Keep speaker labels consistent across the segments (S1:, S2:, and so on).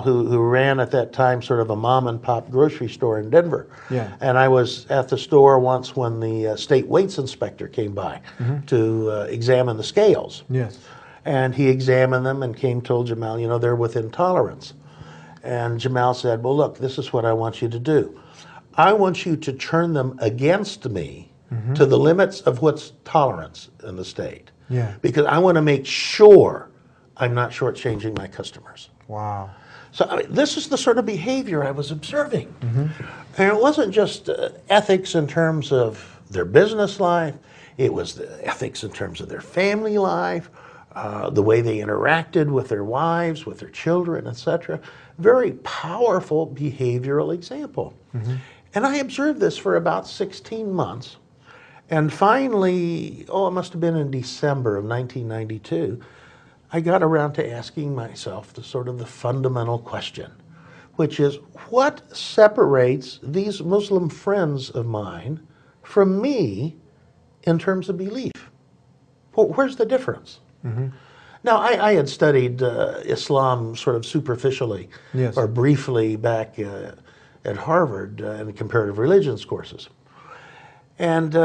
S1: who ran at that time sort of a mom and pop grocery store in Denver.
S2: Yeah.
S1: And I was at the store once when the state weights inspector came by to examine the scales.
S2: Yes.
S1: And he examined them and told Jamal, you know, they're within tolerance. And Jamal said, well, look, this is what I want you to do. I want you to turn them against me to the limits of what's tolerance in the state.
S2: Yeah.
S1: Because I want to make sure I'm not shortchanging my customers.
S2: Wow.
S1: So I mean, this is the sort of behavior I was observing. And it wasn't just ethics in terms of their business life. It was the ethics in terms of their family life, the way they interacted with their wives, with their children, etc. Very powerful behavioral example. And I observed this for about 16 months. And finally, it must have been in December of 1992, I got around to asking myself the sort of the fundamental question, which is, what separates these Muslim friends of mine from me in terms of belief? Where's the difference? Now, I had studied Islam sort of superficially or briefly back at Harvard in the comparative religions courses. And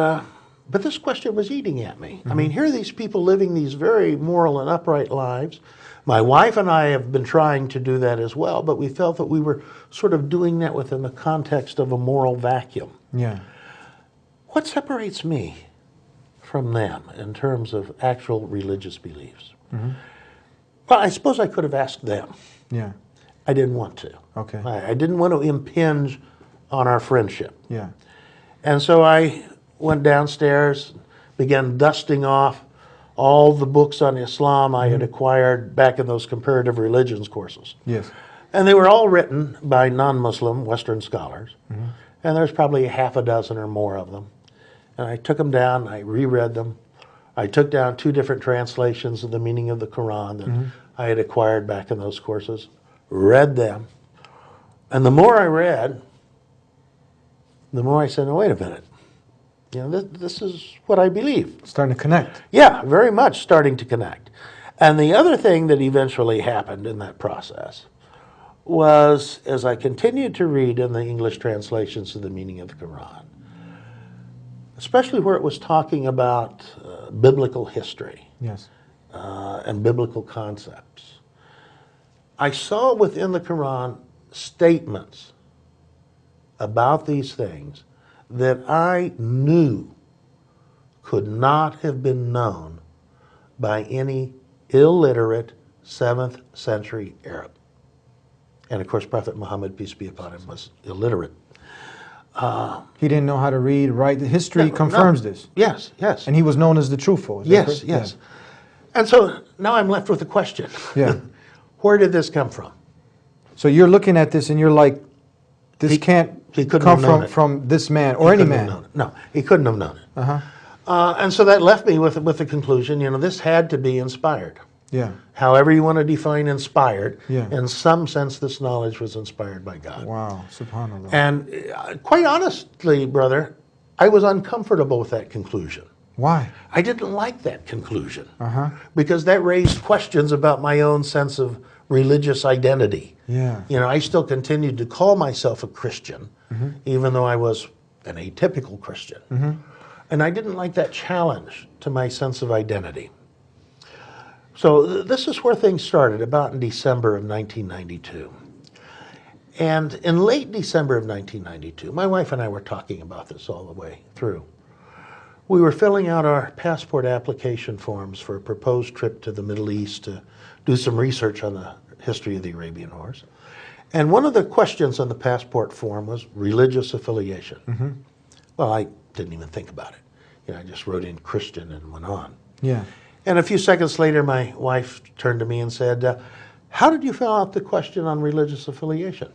S1: but this question was eating at me. I mean, here are these people living these very moral and upright lives. My wife and I have been trying to do that as well, but we felt that we were sort of doing that within the context of a moral vacuum.
S2: Yeah.
S1: What separates me from them in terms of actual religious beliefs? Well, I suppose I could have asked them.
S2: Yeah.
S1: I didn't want to.
S2: Okay.
S1: I didn't want to impinge on our friendship.
S2: Yeah.
S1: And so I went downstairs, began dusting off all the books on Islam I had acquired back in those comparative religions courses.
S2: Yes.
S1: And they were all written by non-Muslim Western scholars. And there's probably a half a dozen or more of them. And I took them down, I reread them. I took down 2 different translations of the meaning of the Quran that I had acquired back in those courses, read them. And the more I read, the more I said, no, wait a minute. You know, this is what I believe.
S2: Starting to connect.
S1: Yeah, very much starting to connect. And the other thing that eventually happened in that process was, as I continued to read in the English translations of the meaning of the Quran, especially where it was talking about biblical history
S2: Yes.
S1: and biblical concepts, I saw within the Quran statements about these things that I knew could not have been known by any illiterate 7th century Arab. And of course, Prophet Muhammad, peace be upon him, was illiterate.
S2: He didn't know how to read, write. The history confirms this.
S1: Yes, yes.
S2: And he was known as the truthful. Is that
S1: Yes,
S2: correct?
S1: yes. And so now I'm left with a question.
S2: Yeah.
S1: Where did this come from?
S2: So you're looking at this and you're like, this
S1: He
S2: can't
S1: couldn't
S2: come
S1: have known it.
S2: from this man or
S1: He
S2: any
S1: couldn't have
S2: man.
S1: known it. No, he couldn't have known it.
S2: Uh-huh.
S1: And so that left me with the conclusion, you know, this had to be inspired.
S2: Yeah.
S1: However you want to define inspired,
S2: Yeah.
S1: in some sense this knowledge was inspired by God.
S2: Wow. Subhanallah.
S1: And quite honestly, brother, I was uncomfortable with that conclusion.
S2: Why?
S1: I didn't like that conclusion
S2: Uh-huh.
S1: because that raised questions about my own sense of religious identity.
S2: Yeah.
S1: You know, I still continued to call myself a Christian, even though I was an atypical Christian. And I didn't like that challenge to my sense of identity. So this is where things started, about in December of 1992. And in late December of 1992, my wife and I were talking about this all the way through. We were filling out our passport application forms for a proposed trip to the Middle East to do some research on the history of the Arabian Horse. And one of the questions on the passport form was religious affiliation. Well, I didn't even think about it. You know, I just wrote in Christian and went on.
S2: Yeah.
S1: And a few seconds later, my wife turned to me and said, how did you fill out the question on religious affiliation?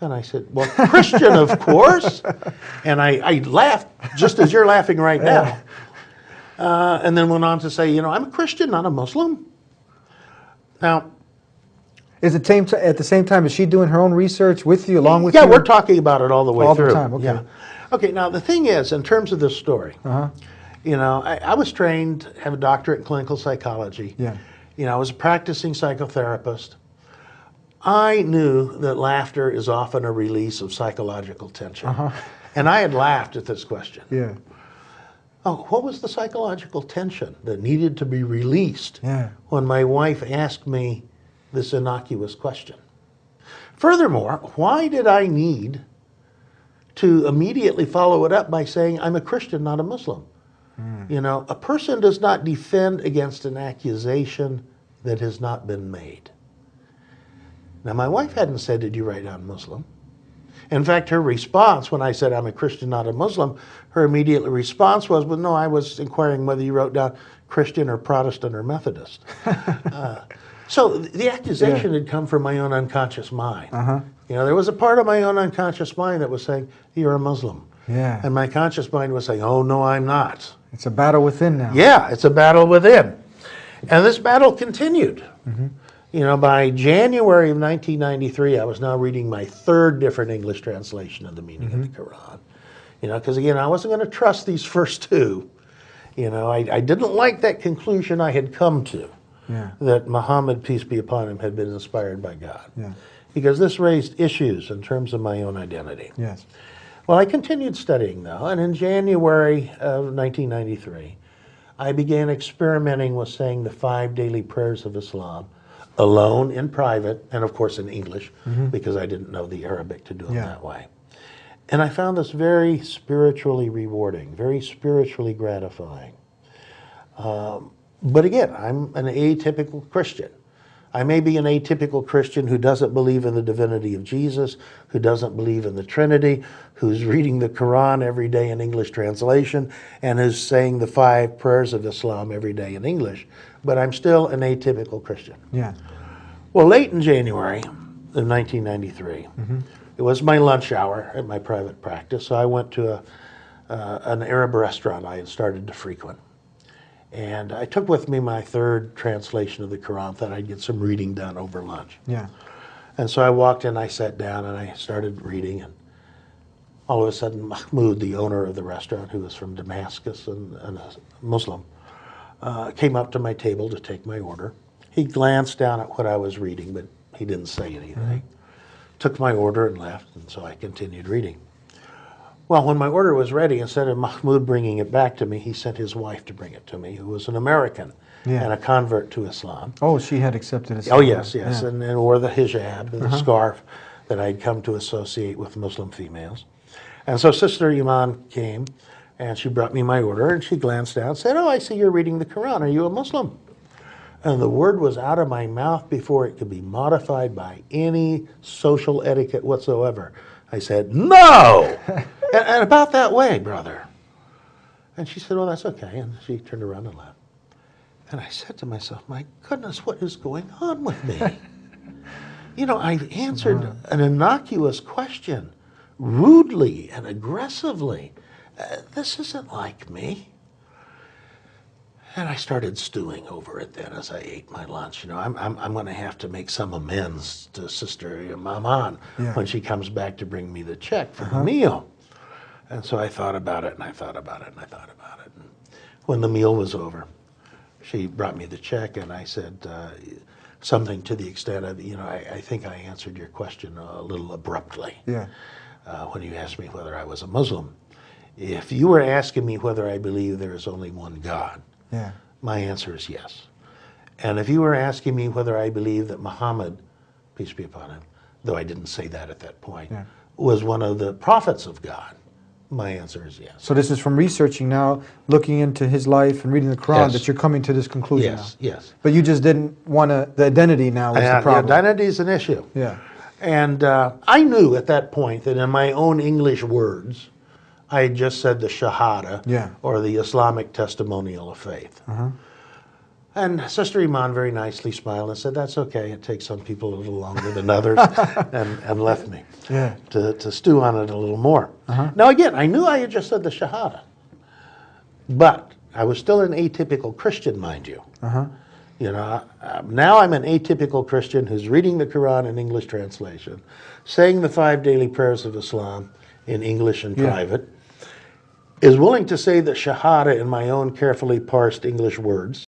S1: And I said, well, Christian, of course. And I laughed, just as you're laughing right now. And then went on to say, you know, I'm a Christian, not a Muslim. Now,
S2: Is it at the same time, is she doing her own research with you, along with you?
S1: yeah, we're talking about it all the way through.
S2: All the time, okay.
S1: Yeah. Okay, now the thing is, in terms of this story, you know, I was trained, have a doctorate in clinical psychology.
S2: Yeah.
S1: You know, I was a practicing psychotherapist. I knew that laughter is often a release of psychological tension. And I had laughed at this question.
S2: Yeah.
S1: Oh, what was the psychological tension that needed to be released
S2: Yeah.
S1: when my wife asked me this innocuous question? Furthermore, why did I need to immediately follow it up by saying, I'm a Christian, not a Muslim? You know, a person does not defend against an accusation that has not been made. Now, my wife hadn't said, did you write down Muslim? In fact, her response when I said, I'm a Christian, not a Muslim, her immediate response was, well, no, I was inquiring whether you wrote down Christian or Protestant or Methodist. So the accusation had come from my own unconscious mind. You know, there was a part of my own unconscious mind that was saying, you're a Muslim.
S2: Yeah.
S1: And my conscious mind was saying, oh, no, I'm not.
S2: It's a battle within now.
S1: Yeah, it's a battle within. And this battle continued. You know, by January of 1993, I was now reading my third different English translation of the meaning of the Quran. You know, because again, I wasn't going to trust these first two. You know, I didn't like that conclusion I had come to, that Muhammad, peace be upon him, had been inspired by God. Because this raised issues in terms of my own identity.
S2: Yes.
S1: Well, I continued studying, though, and in January of 1993, I began experimenting with saying the 5 daily prayers of Islam, alone, in private, and of course in English, because I didn't know the Arabic to do them that way. And I found this very spiritually rewarding, very spiritually gratifying. But again, I'm an atypical Christian. I may be an atypical Christian who doesn't believe in the divinity of Jesus, who doesn't believe in the Trinity, who's reading the Quran every day in English translation, and is saying the 5 prayers of Islam every day in English, but I'm still an atypical Christian.
S2: Yeah.
S1: Well, late in January of 1993, it was my lunch hour at my private practice, so I went to an Arab restaurant I had started to frequent. And I took with me my third translation of the Quran, thought I'd get some reading done over lunch.
S2: Yeah.
S1: And so I walked in, I sat down, and I started reading. And all of a sudden, Mahmoud, the owner of the restaurant, who was from Damascus and a Muslim, came up to my table to take my order. He glanced down at what I was reading, but he didn't say anything. Took my order and left, and so I continued reading. Well, when my order was ready, instead of Mahmoud bringing it back to me, he sent his wife to bring it to me, who was an American and a convert to Islam.
S2: Oh, she had accepted Islam.
S1: Oh, yes, yes, and wore the hijab, the scarf that I'd come to associate with Muslim females. And so Sister Iman came, and she brought me my order, and she glanced down and said, oh, I see you're reading the Quran. Are you a Muslim? And the word was out of my mouth before it could be modified by any social etiquette whatsoever. I said, no! and about that way, brother. And she said, well, that's okay. And she turned around and left. And I said to myself, my goodness, what is going on with me? You know, I've answered an innocuous question rudely and aggressively. This isn't like me. And I started stewing over it then as I ate my lunch. You know, I'm going to have to make some amends to Sister Maman when she comes back to bring me the check for the meal. And so I thought about it, and I thought about it, and I thought about it. And when the meal was over, she brought me the check, and I said something to the extent of, you know, I think I answered your question a little abruptly when you asked me whether I was a Muslim. If you were asking me whether I believe there is only one God, my answer is yes. And if you were asking me whether I believe that Muhammad, peace be upon him, though I didn't say that at that point, was one of the prophets of God, my answer is yes.
S2: So this is from researching now, looking into his life and reading the Quran, that you're coming to this conclusion now.
S1: Yes.
S2: But you just didn't want to, the identity now is the problem.
S1: Identity is an issue. And I knew at that point that in my own English words, I had just said the Shahada, or the Islamic testimonial of faith. And Sister Iman very nicely smiled and said, that's okay, it takes some people a little longer than others, and left me to stew on it a little more. Now again, I knew I had just said the Shahada, but I was still an atypical Christian, mind you. You know, now I'm an atypical Christian who's reading the Quran in English translation, saying the 5 daily prayers of Islam in English and private, is willing to say the Shahada in my own carefully parsed English words,